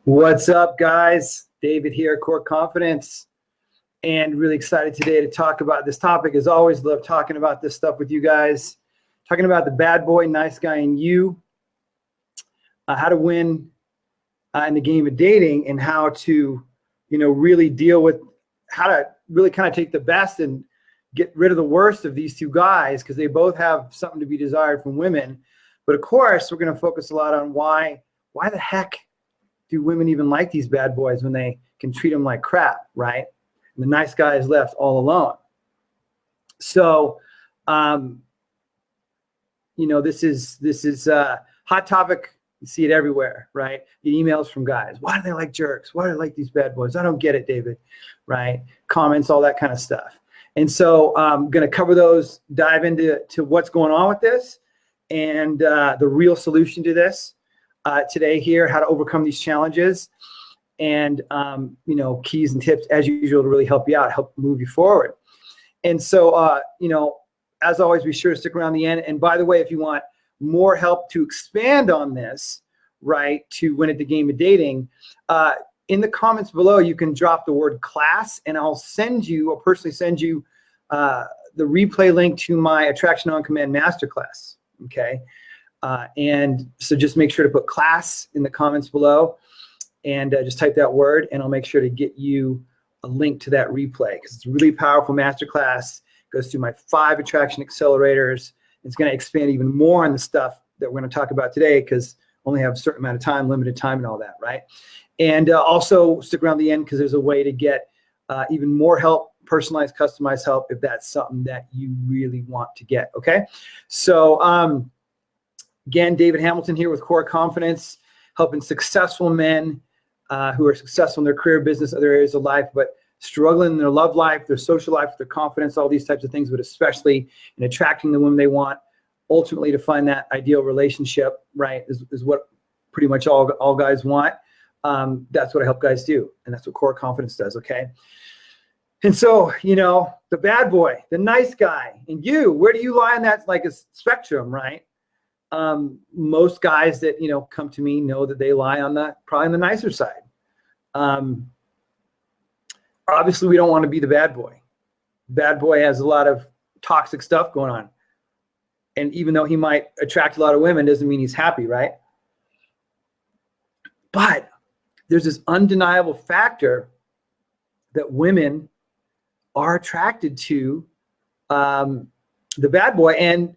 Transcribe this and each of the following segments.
What's up, guys? David here, Core Confidence, and really excited today to talk about this topic. As always, love talking about this stuff with you guys, talking about the bad boy, nice guy in you, how to win in the game of dating, and how to, really deal with how to really kind of take the best and get rid of the worst of these two guys, because they both have something to be desired from women. But of course, we're going to focus a lot on why the heck do women even like these bad boys when they can treat them like crap, right? And the nice guy is left all alone. So, this is a hot topic. You see it everywhere, right? The emails from guys. Why do they like jerks? Why do they like these bad boys? I don't get it, David, right? Comments, all that kind of stuff. And so I'm going to cover those, dive into what's going on with this and the real solution to this. Today here, how to overcome these challenges, and keys and tips as usual to really help you out, help move you forward. And so as always, be sure to stick around the end. And by the way, if you want more help to expand on this, right, to win at the game of dating, in the comments below you can drop the word class, and I'll personally send you the replay link to my Attraction on Command Masterclass. Okay. And so just make sure to put class in the comments below, and just type that word, and I'll make sure to get you a link to that replay, because it's a really powerful masterclass. It goes through my 5 attraction accelerators. It's going to expand even more on the stuff that we're going to talk about today, because only have a certain amount of time, limited time, and all that, right? And also stick around the end, because there's a way to get even more help, personalized, customized help, if that's something that you really want to get. Okay, so again, David Hamilton here with Core Confidence, helping successful men who are successful in their career, business, other areas of life, but struggling in their love life, their social life, their confidence, all these types of things, but especially in attracting the women they want, ultimately to find that ideal relationship, right, is what pretty much all guys want. That's what I help guys do, and that's what Core Confidence does, okay? And so, the bad boy, the nice guy, and you, where do you lie on that, like a spectrum, right? Most guys that, come to me know that they lie on probably on the nicer side. Obviously we don't want to be the bad boy. Bad boy has a lot of toxic stuff going on. And even though he might attract a lot of women, doesn't mean he's happy, right? But there's this undeniable factor that women are attracted to the bad boy, and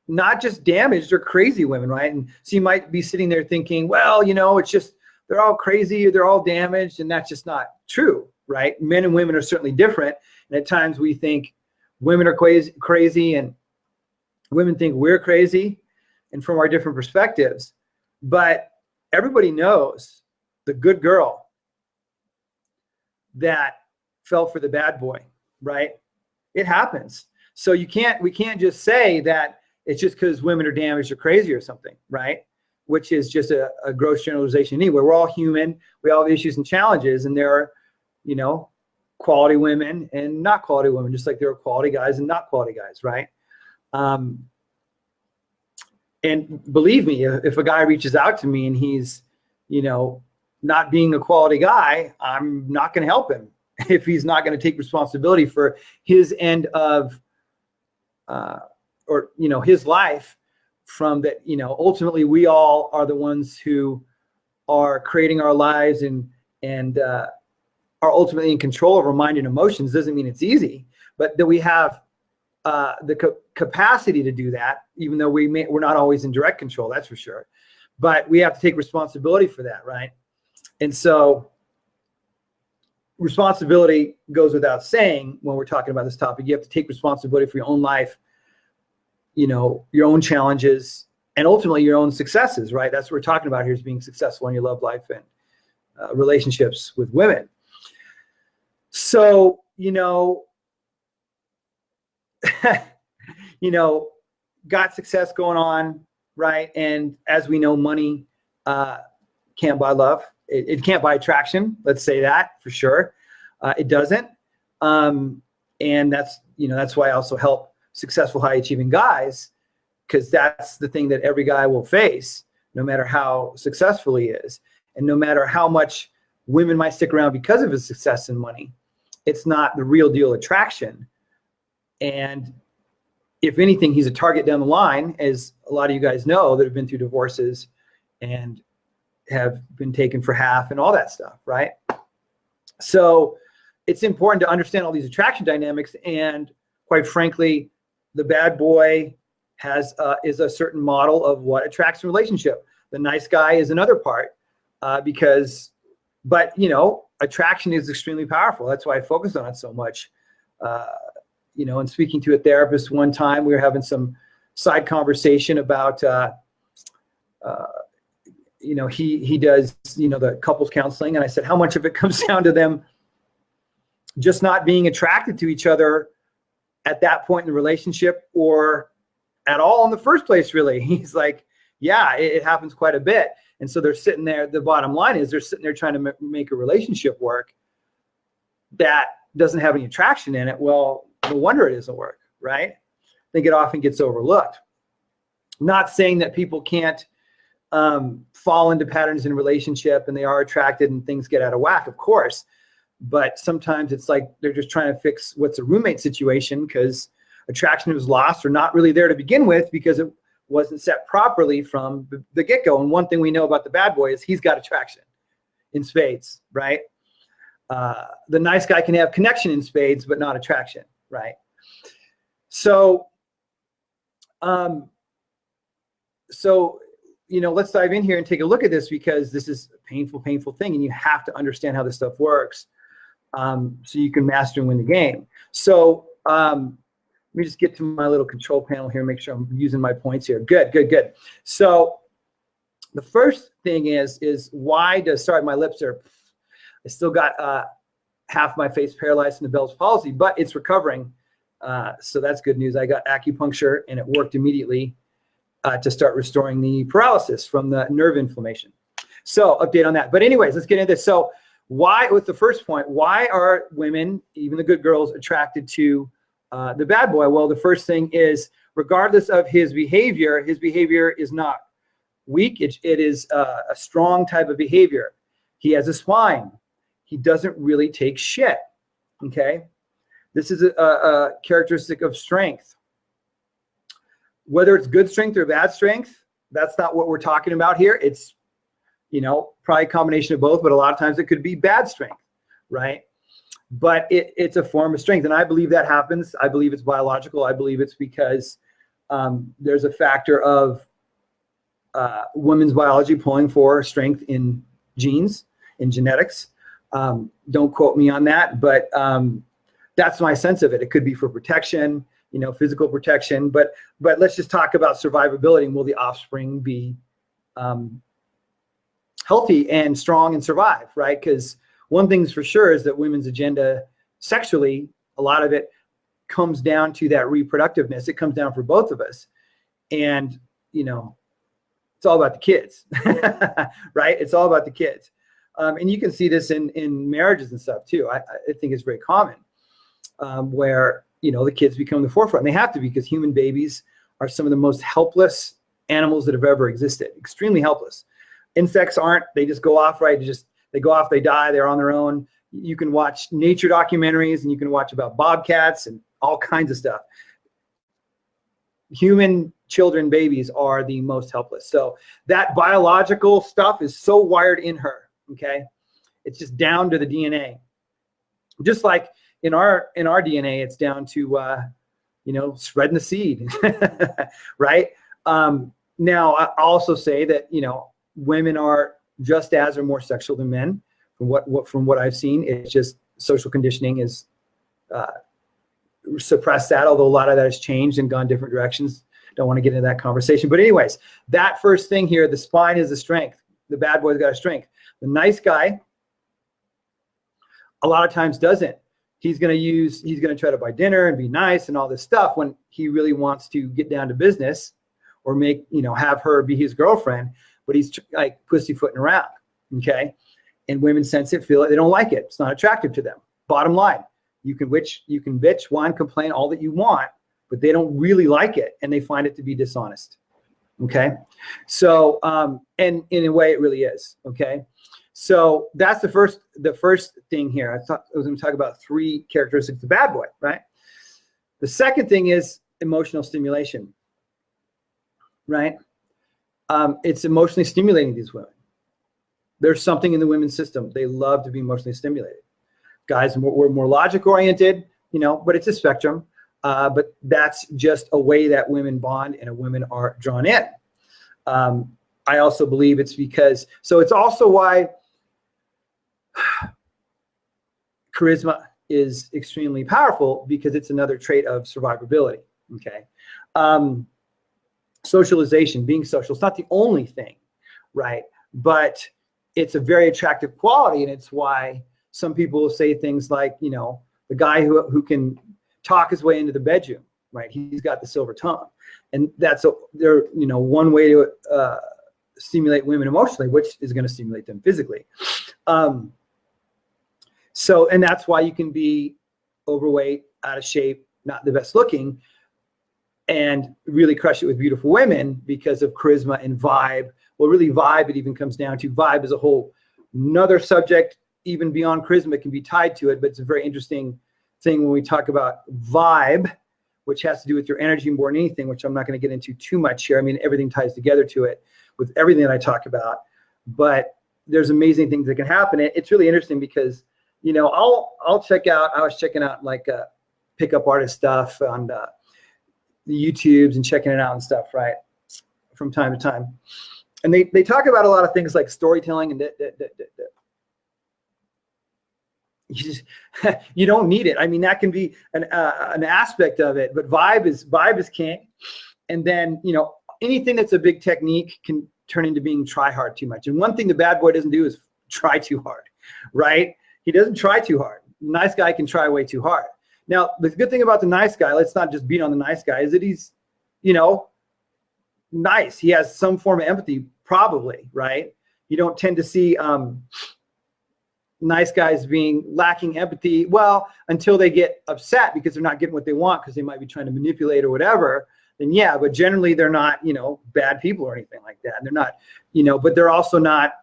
not just damaged or crazy women, right? And so you might be sitting there thinking, well, it's just they're all crazy or they're all damaged, and that's just not true, right? Men and women are certainly different, and at times we think women are crazy and women think we're crazy, and from our different perspectives. But everybody knows the good girl that fell for the bad boy, right? It happens. So we can't just say that it's just because women are damaged or crazy or something, right? Which is just a gross generalization anyway. We're all human. We all have issues and challenges, and there are, quality women and not quality women, just like there are quality guys and not quality guys, right? And believe me, if a guy reaches out to me and he's, not being a quality guy, I'm not going to help him if he's not going to take responsibility for his end of his life, from that, ultimately we all are the ones who are creating our lives and are ultimately in control of our mind and emotions. Doesn't mean it's easy, but that we have the capacity to do that, even though we're not always in direct control, that's for sure. But we have to take responsibility for that, right? And so responsibility goes without saying when we're talking about this topic. You have to take responsibility for your own life, your own challenges, and ultimately your own successes, right? That's what we're talking about here, is being successful in your love life and relationships with women. So, got success going on, right? And as we know, money can't buy love. It can't buy attraction. Let's say that for sure. It doesn't. And that's why I also help successful, high achieving guys, because that's the thing that every guy will face, no matter how successful he is. And no matter how much women might stick around because of his success and money, it's not the real deal attraction. And if anything, he's a target down the line, as a lot of you guys know that have been through divorces and have been taken for half and all that stuff, right? So it's important to understand all these attraction dynamics. And quite frankly, the bad boy is a certain model of what attracts a relationship. The nice guy is another part, but you know, attraction is extremely powerful. That's why I focus on it so much. You know, and speaking to a therapist one time, we were having some side conversation about, you know, he does, you know, the couples counseling. And I said, how much of it comes down to them just not being attracted to each other at that point in the relationship or at all in the first place, really? He's like, yeah, it happens quite a bit. And so they're sitting there. The bottom line is they're sitting there trying to make a relationship work that doesn't have any attraction in it. Well, no wonder it doesn't work, right? I think it often gets overlooked. Not saying that people can't fall into patterns in a relationship and they are attracted and things get out of whack, of course. But sometimes it's like they're just trying to fix what's a roommate situation because attraction was lost or not really there to begin with because it wasn't set properly from the get-go. And one thing we know about the bad boy is he's got attraction in spades, right? The nice guy can have connection in spades, but not attraction, right? So, you know, let's dive in here and take a look at this because this is a painful, painful thing. And you have to understand how this stuff works so you can master and win the game. So let me just get to my little control panel here, make sure I'm using my points here. Good, good, good. So the first thing is why does, sorry, my lips are, I still got half my face paralyzed from the Bell's palsy, but it's recovering. So that's good news. I got acupuncture and it worked immediately to start restoring the paralysis from the nerve inflammation. So update on that. But anyways, let's get into this. So why, with the first point, why are women, even the good girls, attracted to the bad boy? Well, the first thing is, regardless of his behavior is not weak. It is a strong type of behavior. He has a spine. He doesn't really take shit, okay? This is a characteristic of strength. Whether it's good strength or bad strength, that's not what we're talking about here. It's, you know, probably a combination of both, but a lot of times it could be bad strength, right? But it's a form of strength. And I believe that happens. I believe it's biological. I believe it's because there's a factor of women's biology pulling for strength in genes, in genetics. Don't quote me on that, but that's my sense of it. It could be for protection, you know, physical protection, but let's just talk about survivability and will the offspring be healthy and strong and survive, right? Because one thing's for sure is that women's agenda sexually, a lot of it comes down to that reproductiveness. It comes down for both of us. And, you know, it's all about the kids, right? It's all about the kids. And you can see this in marriages and stuff too. I think it's very common where, you know, the kids become the forefront. And they have to, because human babies are some of the most helpless animals that have ever existed. Extremely helpless. Insects aren't. They just go off, right? They go off, they die, they're on their own. You can watch nature documentaries and you can watch about bobcats and all kinds of stuff. Human children, babies are the most helpless. So that biological stuff is so wired in her, okay? It's just down to the DNA. Just like in our DNA, it's down to, you know, spreading the seed, right? Now, I also say that, you know, women are just as or more sexual than men from what I've seen. It's just social conditioning is suppressed that, although a lot of that has changed and gone different directions. Don't want to get into that conversation. But anyways, that first thing here, the spine is the strength. The bad boy's got a strength. The nice guy, a lot of times doesn't. He's going to try to buy dinner and be nice and all this stuff when he really wants to get down to business or make, you know, have her be his girlfriend, but he's like pussyfooting around, okay? And women sense it, feel it, they don't like it. It's not attractive to them. Bottom line, you can bitch, whine, complain all that you want, but they don't really like it and they find it to be dishonest, Okay. So, and in a way it really is. Okay. So that's the first thing here. I thought I was going to talk about 3 characteristics of the bad boy, right? The second thing is emotional stimulation, right? It's emotionally stimulating these women. There's something in the women's system. They love to be emotionally stimulated. Guys, we're more logic oriented, but it's a spectrum. But that's just a way that women bond and women are drawn in. I also believe it's because, so it's also why charisma is extremely powerful, because it's another trait of survivability. Okay. Socialization, being social, it's not the only thing, right? But it's a very attractive quality, and it's why some people will say things like, the guy who can talk his way into the bedroom, right? He's got the silver tongue, and that's one way to stimulate women emotionally, which is going to stimulate them physically. So, and that's why you can be overweight, out of shape, not the best looking, and really crush it with beautiful women because of charisma and vibe. Well, really vibe, it even comes down to vibe is a whole another subject, even beyond charisma, it can be tied to it, but it's a very interesting thing when we talk about vibe, which has to do with your energy more than anything, which I'm not going to get into too much here. I mean, everything ties together to it with everything that I talk about, but there's amazing things that can happen. It's really interesting because, I'll check out, I was checking out like pickup artist stuff on the YouTubes and checking it out and stuff, right, from time to time. And they talk about a lot of things like storytelling and you don't need it. I mean, that can be an aspect of it, but vibe is king. And then, anything that's a big technique can turn into being try hard too much. And one thing the bad boy doesn't do is try too hard, right? He doesn't try too hard. Nice guy can try way too hard. Now, the good thing about the nice guy, let's not just beat on the nice guy, is that he's, nice. He has some form of empathy, probably, right? You don't tend to see nice guys being lacking empathy, well, until they get upset because they're not getting what they want because they might be trying to manipulate or whatever. Then yeah, but generally they're not, bad people or anything like that. And they're not, but they're also not,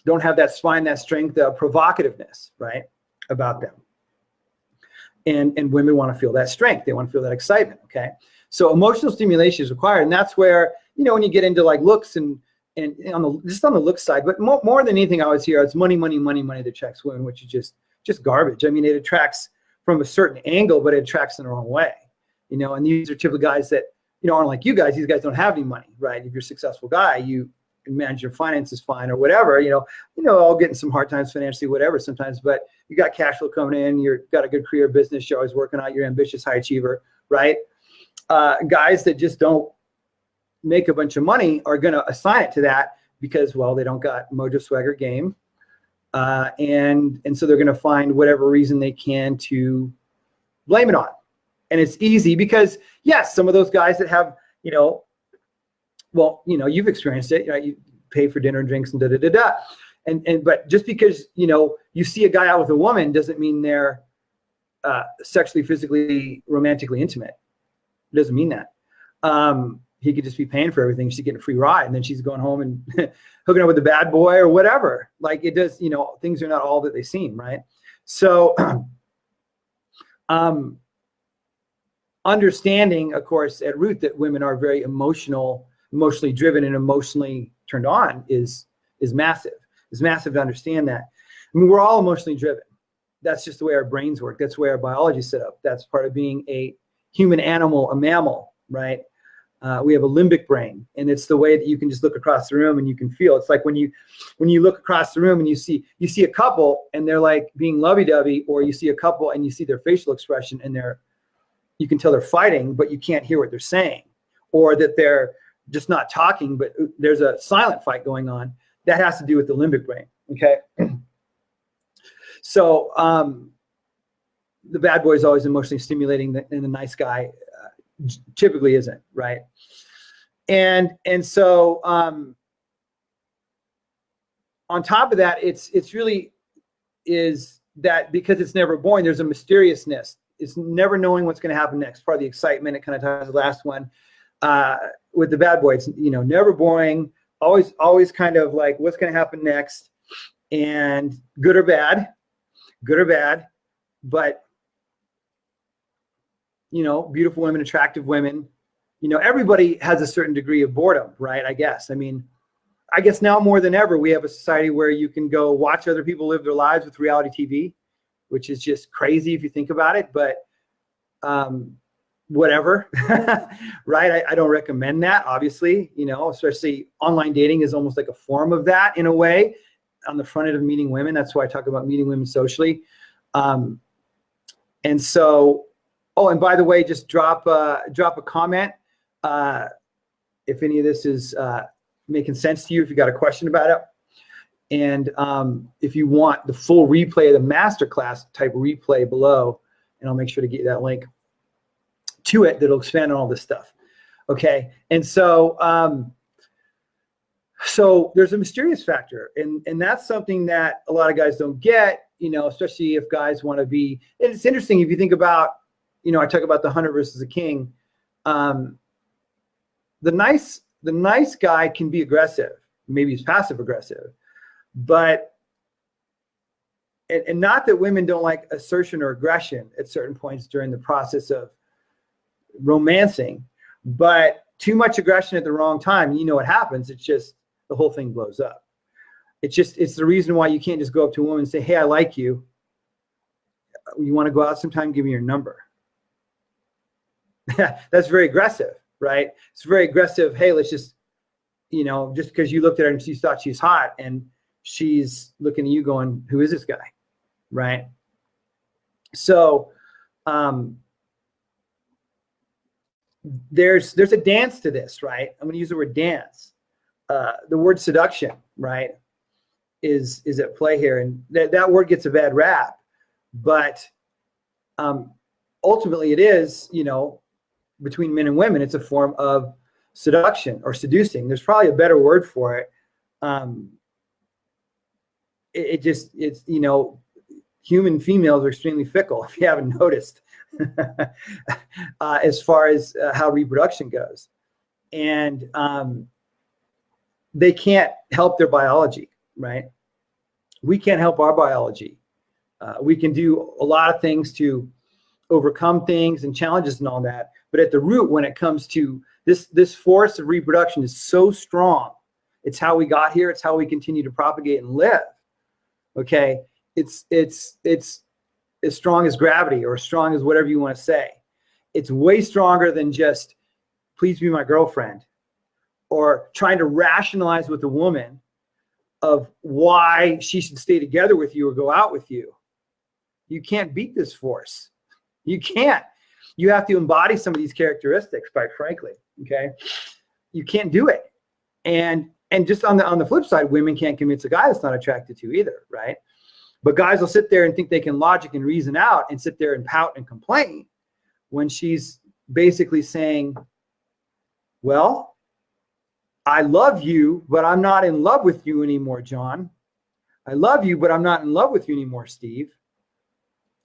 don't have that spine, that strength, provocativeness, right, about them. And women want to feel that strength. They want to feel that excitement. Okay. So emotional stimulation is required. And that's where, when you get into like looks and just on the look side, but more than anything, I always hear it's money that attracts women, which is just garbage. I mean, it attracts from a certain angle, but it attracts in the wrong way, and these are typically guys that, aren't like you guys. These guys don't have any money, right? If you're a successful guy, you can manage your finances fine or whatever, I'll get in some hard times financially, whatever sometimes, but you got cash flow coming in, you've got a good career business, you're always working out, you're ambitious, high achiever, right? Guys that just don't make a bunch of money are going to assign it to that because, well, they don't got mojo, swagger, game. And so they're going to find whatever reason they can to blame it on. And it's easy because, yes, some of those guys that have, you've experienced it, right? You pay for dinner and drinks and da-da-da-da. But just because, you see a guy out with a woman doesn't mean they're sexually, physically, romantically intimate. It doesn't mean that. He could just be paying for everything. She's getting a free ride, and then she's going home and hooking up with the bad boy or whatever. Like it does, things are not all that they seem, right? So understanding, of course, at root that women are very emotionally driven and emotionally turned on is massive. It's massive to understand that. I mean, we're all emotionally driven. That's just the way our brains work. That's the way our biology is set up. That's part of being a human animal, a mammal, right? We have a limbic brain, and it's the way that you can just look across the room and you can feel. It's like when you look across the room and you see a couple and they're like being lovey-dovey, or you see a couple and you see their facial expression and you can tell they're fighting, but you can't hear what they're saying, or that they're just not talking, but there's a silent fight going on. That has to do with the limbic brain. Okay. So the bad boy is always emotionally stimulating, and the nice guy typically isn't, right? And so on top of that, it's really is that because it's never boring, there's a mysteriousness. It's never knowing what's going to happen next. Part of the excitement, it kind of ties to the last one. with the bad boy, it's, you know, never boring, always kind of like what's going to happen next, and good or bad, but, you know, beautiful women, attractive women, you know, everybody has a certain degree of boredom, right? I guess now more than ever, we have a society where you can go watch other people live their lives with reality TV, which is just crazy if you think about it, but whatever, right? I don't recommend that, obviously, you know, especially online dating is almost like a form of that in a way on the front end of meeting women. That's why I talk about meeting women socially. And so, oh, and by the way, just drop a comment if any of this is making sense to you, if you got a question about it. And if you want the full replay of the masterclass, type replay below, and I'll make sure to get you that link to it that'll expand on all this stuff. Okay. And so, so there's a mysterious factor, and that's something that a lot of guys don't get, you know, especially if guys want to be, and it's interesting if you think about, you know, I talk about the hunter versus the king. The nice guy can be aggressive. Maybe he's passive aggressive, but, and not that women don't like assertion or aggression at certain points during the process of romancing, but too much aggression at the wrong time, you know what happens. It's just, the whole thing blows up. It's the reason why you can't just go up to a woman and say, hey, I like you. You want to go out sometime? Give me your number. That's very aggressive, right? It's very aggressive. Hey, let's just, you know, just because you looked at her and she thought she's hot and she's looking at you going, who is this guy? Right? So, there's a dance to this, right? I'm going to use the word dance. The word seduction, right, is at play here, and that word gets a bad rap, but ultimately it is, you know, between men and women, it's a form of seduction or seducing. There's probably a better word for it. It's, you know, human females are extremely fickle, if you haven't noticed, as far as how reproduction goes. And they can't help their biology, right? We can't help our biology. We can do a lot of things to overcome things and challenges and all that. But at the root, when it comes to this force of reproduction is so strong. It's how we got here. It's how we continue to propagate and live. Okay. It's as strong as gravity, or as strong as whatever you want to say. It's way stronger than just, please be my girlfriend, or trying to rationalize with a woman of why she should stay together with you or go out with you. You can't beat this force. You can't. You have to embody some of these characteristics, quite frankly. Okay. You can't do it. And just on the flip side, women can't convince a guy that's not attracted to either, right? But guys will sit there and think they can logic and reason out and sit there and pout and complain when she's basically saying, well, I love you, but I'm not in love with you anymore, John. I love you, but I'm not in love with you anymore, Steve.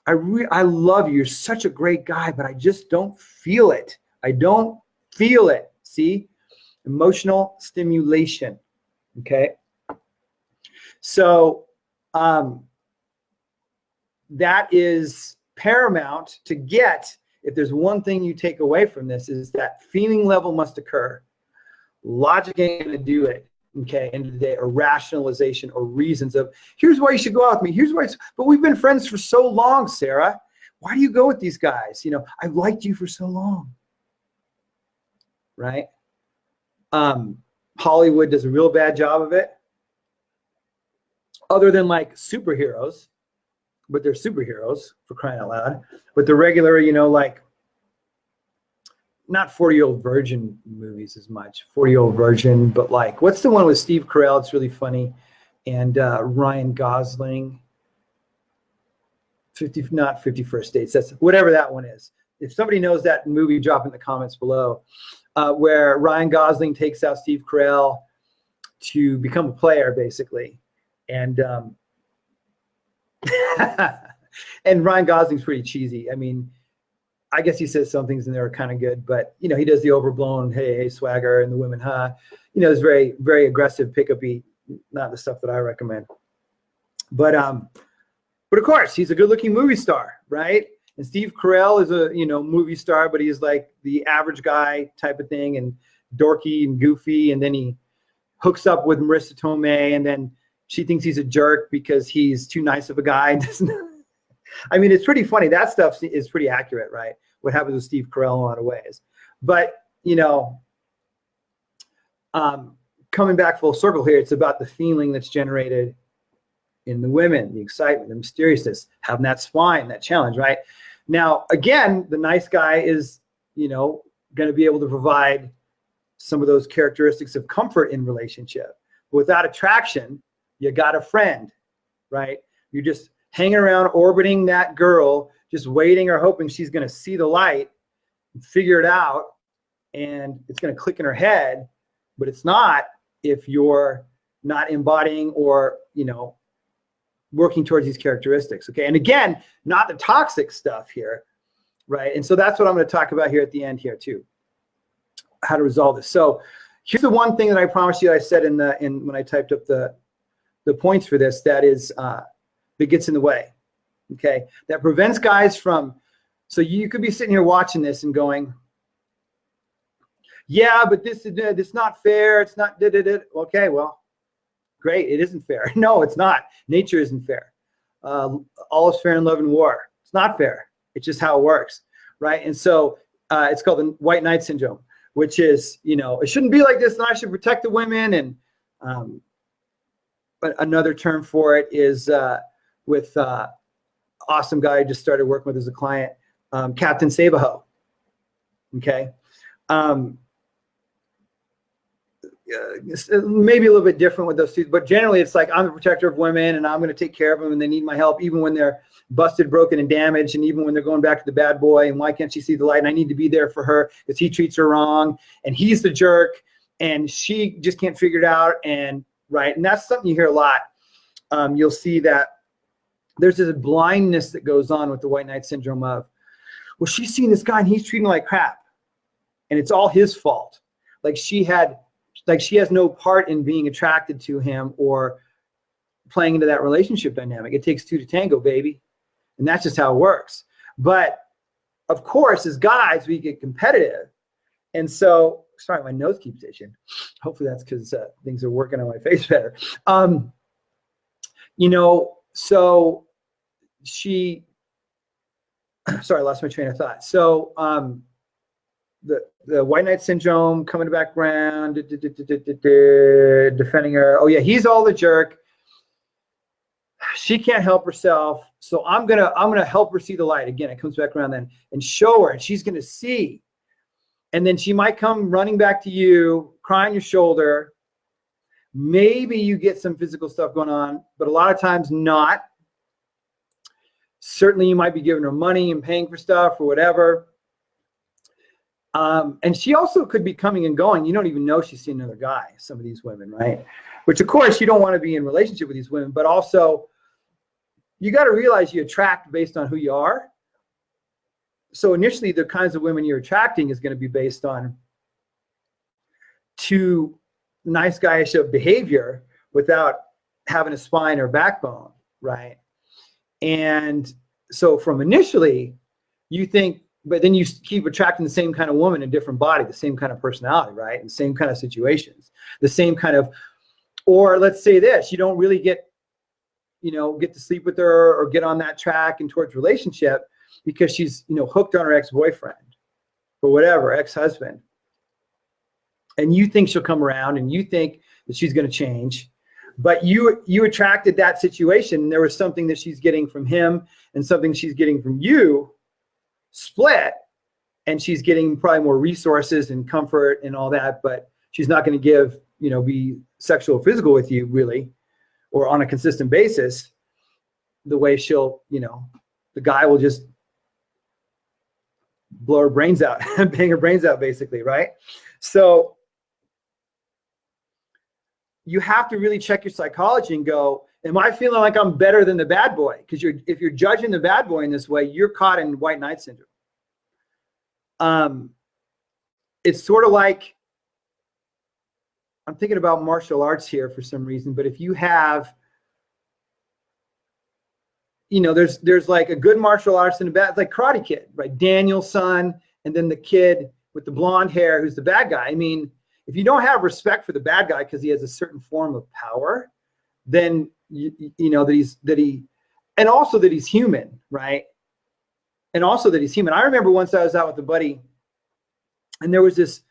I love you. You're such a great guy, but I just don't feel it. I don't feel it. See? Emotional stimulation. Okay? So that is paramount to get. If there's one thing you take away from this, is that feeling level must occur. Logic ain't going to do it. Okay, end of the day, or rationalization or reasons of, here's why you should go out with me. Here's why. But we've been friends for so long, Sarah. Why do you go with these guys? You know, I've liked you for so long. Right? Hollywood does a real bad job of it. Other than like superheroes, but they're superheroes, for crying out loud. But the regular, you know, like, not 40-Year-Old Virgin movies as much. 40-Year-Old Virgin, but like, what's the one with Steve Carell? It's really funny. And Ryan Gosling. Not 51st Dates. That's whatever that one is. If somebody knows that movie, drop in the comments below. Where Ryan Gosling takes out Steve Carell to become a player, basically. And and Ryan Gosling's pretty cheesy. I mean, I guess he says some things in there are kind of good, but he does the overblown, hey, swagger, and the women, it's very, very aggressive pickup-y, not the stuff that I recommend. But of course, he's a good-looking movie star, right? And Steve Carell is a, movie star, but he's like the average guy type of thing, and dorky and goofy, and then he hooks up with Marissa Tomei, and then she thinks he's a jerk because he's too nice of a guy. I mean, it's pretty funny. That stuff is pretty accurate, right? What happens with Steve Carell in a lot of ways. But, coming back full circle here, it's about the feeling that's generated in the women, the excitement, the mysteriousness, having that spine, that challenge, right? Now, again, the nice guy is, going to be able to provide some of those characteristics of comfort in relationship. Without attraction, you got a friend, right? You're just hanging around, orbiting that girl, just waiting or hoping she's going to see the light and figure it out, and it's going to click in her head, but it's not if you're not embodying or, working towards these characteristics, okay? And again, not the toxic stuff here, right? And so that's what I'm going to talk about here at the end here too, how to resolve this. So here's the one thing that I promised you I said when I typed up the points for this, that gets in the way, okay? That prevents guys from, so you could be sitting here watching this and going, yeah, but this is not fair. It's not, okay, well, great, it isn't fair. No, it's not. Nature isn't fair. All is fair in love and war. It's not fair. It's just how it works, right? And so it's called the white knight syndrome, which is, it shouldn't be like this, and I should protect the women. And but another term for it is with awesome guy I just started working with as a client, Captain Sabaho. Okay. Maybe a little bit different with those two, but generally it's like, I'm the protector of women and I'm going to take care of them, and they need my help even when they're busted, broken, and damaged, and even when they're going back to the bad boy, and why can't she see the light, and I need to be there for her because he treats her wrong and he's the jerk and she just can't figure it out. And right, and that's something you hear a lot. You'll see that there's this blindness that goes on with the white knight syndrome of, well, she's seeing this guy and he's treating her like crap and it's all his fault. Like she has no part in being attracted to him or playing into that relationship dynamic. It takes two to tango, baby. And that's just how it works. But of course, as guys, we get competitive. And so, sorry, my nose keeps itching. Hopefully that's because things are working on my face better. So she, sorry, I lost my train of thought. So the white knight syndrome coming to background, defending her. Oh yeah, he's all the jerk. She can't help herself, so I'm gonna help her see the light. Again, it comes back around then and show her, and she's gonna see. And then she might come running back to you, cry on your shoulder. Maybe you get some physical stuff going on, but a lot of times not. Certainly you might be giving her money and paying for stuff or whatever. And she also could be coming and going. You don't even know she's seen another guy, some of these women, right? Which, of course, you don't want to be in relationship with these women, but also you got to realize you attract based on who you are. So initially, the kinds of women you're attracting is going to be based on too nice guyish of behavior without having a spine or backbone, right? And so from initially, you think, but then you keep attracting the same kind of woman in a different body, the same kind of personality, right? And the same kind of situations, the same kind of, or let's say this, you don't really get to sleep with her or get on that track and towards relationship because she's, hooked on her ex-boyfriend or whatever, ex-husband. And you think she'll come around and you think that she's going to change, but you attracted that situation. And there was something that she's getting from him and something she's getting from you split, and she's getting probably more resources and comfort and all that, but she's not going to give, be sexual or physical with you really, or on a consistent basis, the way she'll, the guy will just blow her brains out, bang her brains out basically, right? So you have to really check your psychology and go, am I feeling like I'm better than the bad boy? Because if you're judging the bad boy in this way, you're caught in white knight syndrome. it's sort of like, I'm thinking about martial arts here for some reason, but if you have, there's like a good martial arts and a bad, like Karate Kid, right? Daniel's son, and then the kid with the blonde hair who's the bad guy. I mean, if you don't have respect for the bad guy because he has a certain form of power, then and also that he's human, right? And also that he's human. I remember once I was out with a buddy, and there was this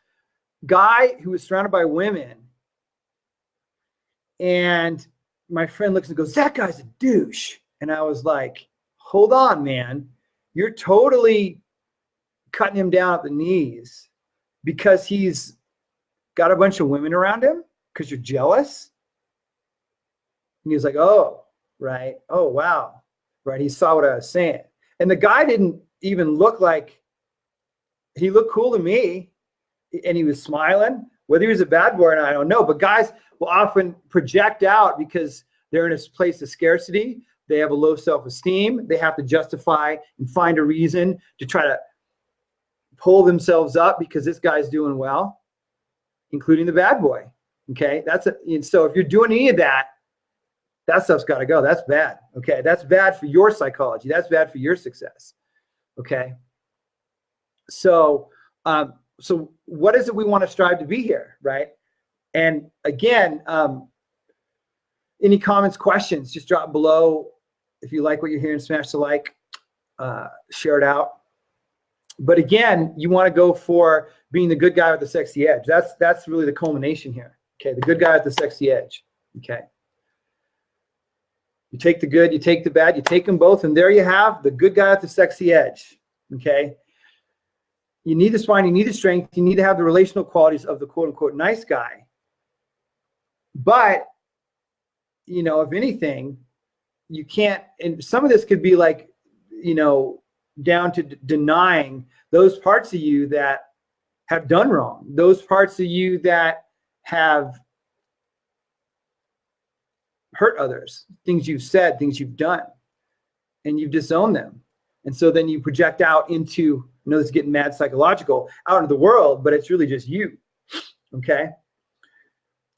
guy who was surrounded by women, and my friend looks and goes, "That guy's a douche." And I was like, "Hold on, man. You're totally cutting him down at the knees because he's got a bunch of women around him because you're jealous." And he was like, "Oh, right. Oh, wow." Right. He saw what I was saying. And the guy didn't even look like, he looked cool to me, and he was smiling. Whether he was a bad boy or not, I don't know. But guys will often project out because they're in a place of scarcity. They have a low self-esteem. They have to justify and find a reason to try to pull themselves up because this guy's doing well, including the bad boy. Okay, and so if you're doing any of that, that stuff's got to go. That's bad. Okay, that's bad for your psychology. That's bad for your success. Okay, so what is it we want to strive to be here, right? And again, any comments, questions, just drop below. If you like what you're hearing, smash the like, share it out. But again, you want to go for being the good guy with the sexy edge. That's really the culmination here. Okay, the good guy with the sexy edge. Okay. You take the good, you take the bad, you take them both, and there you have the good guy with the sexy edge. Okay. You need the spine, you need the strength, you need to have the relational qualities of the quote unquote nice guy. But, if anything, you can't, and some of this could be like, down to denying those parts of you that have done wrong, those parts of you that have hurt others, things you've said, things you've done, and you've disowned them. And so then you project out into, this is getting mad psychological, out into the world, but it's really just you. Okay.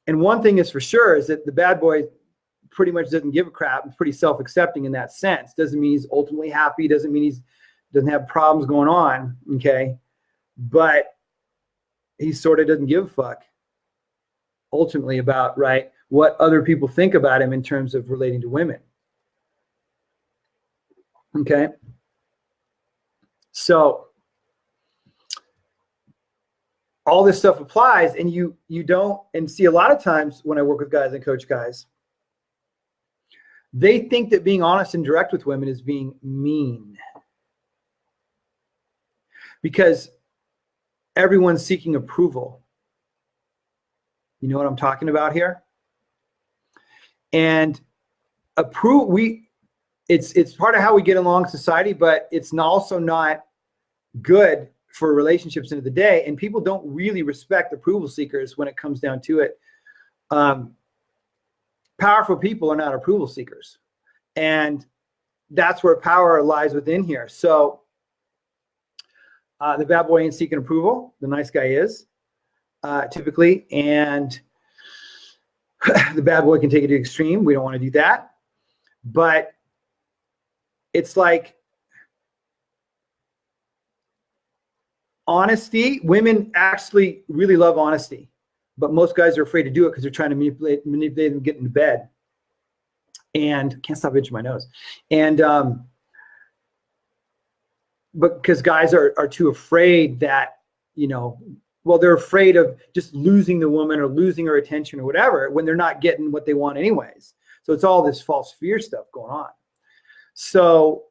And one thing is for sure is that the bad boy pretty much doesn't give a crap. He's pretty self-accepting in that sense. Doesn't mean he's ultimately happy. Doesn't mean he doesn't have problems going on. Okay. But he sort of doesn't give a fuck ultimately about, right, what other people think about him in terms of relating to women. Okay. So all this stuff applies, and you don't, and see, a lot of times when I work with guys and coach guys, they think that being honest and direct with women is being mean because everyone's seeking approval. You know what I'm talking about here? And it's part of how we get along in society, but it's also not good for relationships into the day. And people don't really respect approval seekers when it comes down to it. Powerful people are not approval seekers. And that's where power lies within here. So the bad boy ain't seeking approval. The nice guy is, typically. And the bad boy can take it to the extreme. We don't want to do that. But it's like honesty. Women actually really love honesty, but most guys are afraid to do it because they're trying to manipulate them, get into bed. And can't stop itching my nose. And but because guys are too afraid that, they're afraid of just losing the woman or losing her attention or whatever when they're not getting what they want anyways. So it's all this false fear stuff going on. So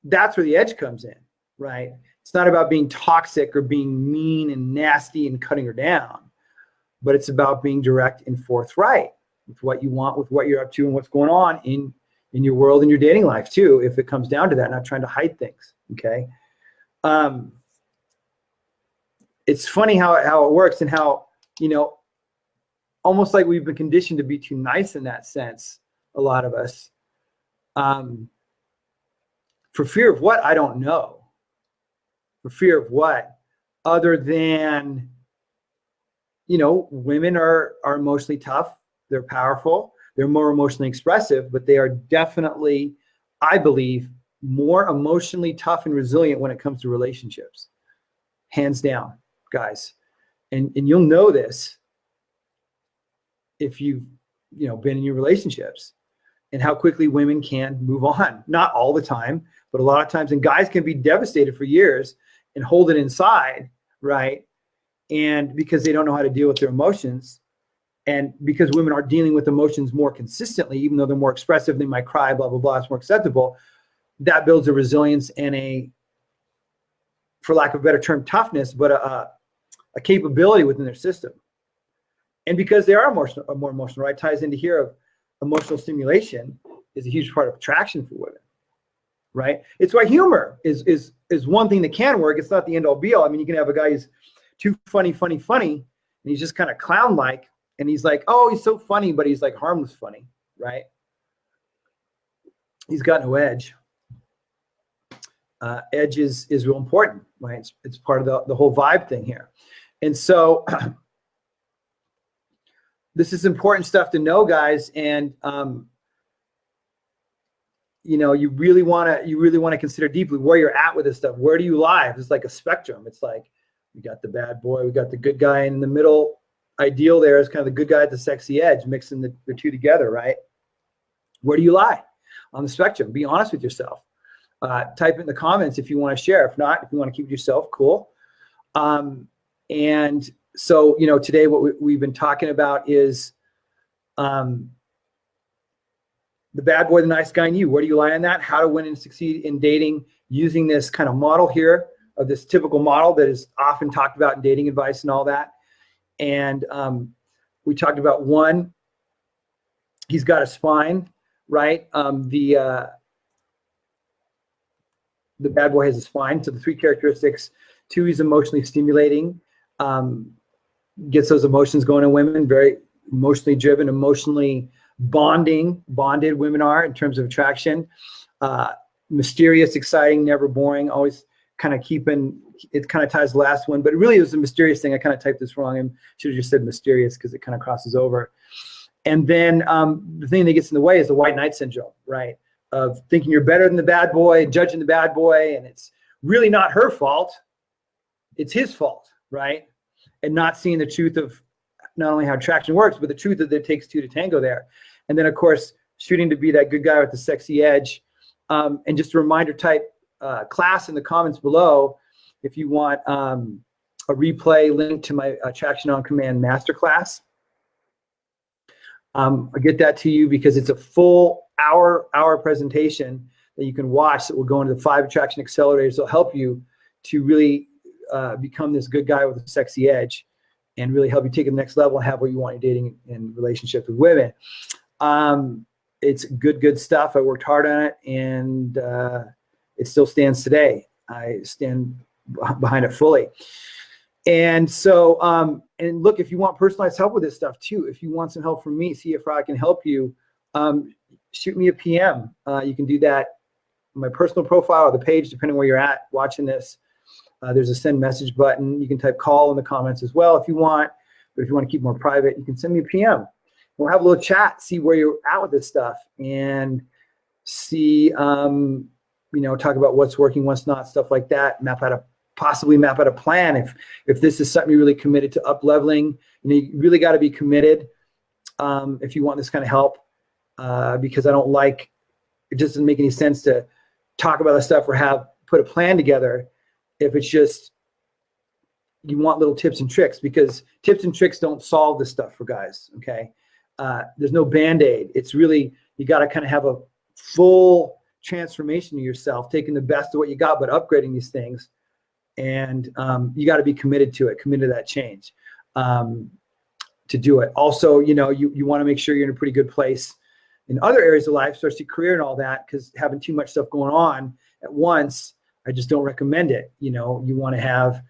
that's where the edge comes in, right? It's not about being toxic or being mean and nasty and cutting her down, but it's about being direct and forthright with what you want, with what you're up to, and what's going on in your world and your dating life too, if it comes down to that, not trying to hide things. Okay. It's funny how it works, and how, almost like we've been conditioned to be too nice in that sense, a lot of us, for fear of what? I don't know. For fear of what? other than, women are emotionally tough. They're powerful. They're more emotionally expressive, but they are definitely, I believe, more emotionally tough and resilient when it comes to relationships. Hands down, guys. And you'll know this if you've, been in your relationships, and how quickly women can move on. Not all the time, but a lot of times. And guys can be devastated for years and hold it inside, right? And because they don't know how to deal with their emotions, and because women are dealing with emotions more consistently, even though they're more expressive, they might cry, blah, blah, blah, it's more acceptable. That builds a resilience and a, for lack of a better term, toughness, but a capability within their system. And because they are more emotional, right? Ties into here of emotional stimulation is a huge part of attraction for women, right? It's why humor is one thing that can work. It's not the end all be all. I mean, you can have a guy who's too funny, and he's just kind of clown-like, and he's like, oh, he's so funny, but he's like harmless funny, right? He's got no edge. Edge is real important, right? It's part of the whole vibe thing here. And so this is important stuff to know, guys. And you really want to consider deeply where you're at with this stuff. Where do you lie? It's like a spectrum. It's like we got the bad boy, we got the good guy, and in the middle ideal there is kind of the good guy at the sexy edge, mixing the two together, right? Where do you lie on the spectrum? Be honest with yourself. Type in the comments if you want to share. If not, if you want to keep it yourself, cool. And so, today what we've been talking about is the bad boy, the nice guy, and you. Where do you lie on that? How to win and succeed in dating using this kind of model here, of this typical model that is often talked about in dating advice and all that. And we talked about one, he's got a spine, right? The bad boy has a spine. So the three characteristics: 2, he's emotionally stimulating, gets those emotions going in women, very emotionally driven, emotionally bonded women are in terms of attraction. Mysterious, exciting, never boring, always kind of keeping, it kind of ties the last one, but it really was a mysterious thing. I kind of typed this wrong and should have just said mysterious because it kind of crosses over. And then the thing that gets in the way is the white knight syndrome, right? Of thinking you're better than the bad boy, judging the bad boy, and it's really not her fault. It's his fault, right? And not seeing the truth of not only how attraction works, but the truth that it takes 2 to tango there. And then, of course, shooting to be that good guy with the sexy edge. And just a reminder, type class in the comments below if you want a replay link to my Attraction on Command Masterclass. I'll get that to you because it's a full hour presentation that you can watch that will go into the 5 attraction accelerators that will help you to really become this good guy with a sexy edge and really help you take it to the next level and have what you want in dating and relationships with women. It's good stuff. I worked hard on it, and it still stands today. I stand behind it fully. And so, and look, if you want personalized help with this stuff too, if you want some help from me, see if I can help you, shoot me a PM. You can do that on my personal profile or the page, depending where you're at watching this. There's a send message button. You can type call in the comments as well if you want, but if you want to keep more private, you can send me a PM. We'll have a little chat, see where you're at with this stuff, and see, talk about what's working, what's not, stuff like that. Possibly map out a plan if this is something you're really committed to up leveling. You really got to be committed if you want this kind of help, because it doesn't make any sense to talk about this stuff or put a plan together if it's just you want little tips and tricks, because tips and tricks don't solve this stuff for guys. Okay, there's no band-aid. It's really, you got to kind of have a full transformation of yourself, taking the best of what you got but upgrading these things. And you got to be committed to that change to do it. Also, you want to make sure you're in a pretty good place in other areas of life, especially career and all that, because having too much stuff going on at once, I just don't recommend it. You want to have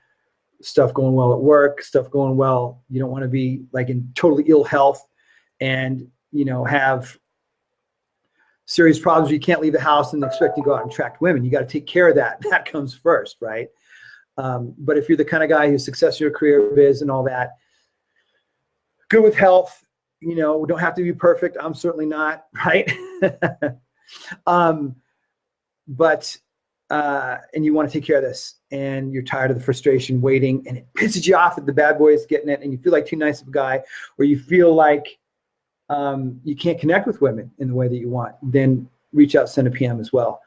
stuff going well at work, stuff going well. You don't want to be like in totally ill health and, have serious problems. You can't leave the house and expect to go out and attract women. You got to take care of that. That comes first, right? But if you're the kind of guy who's successful in your career, biz and all that, good with health, we don't have to be perfect. I'm certainly not, right? But and you want to take care of this, and you're tired of the frustration waiting, and it pisses you off that the bad boy is getting it, and you feel like too nice of a guy, or you feel like you can't connect with women in the way that you want, then reach out, send a PM as well.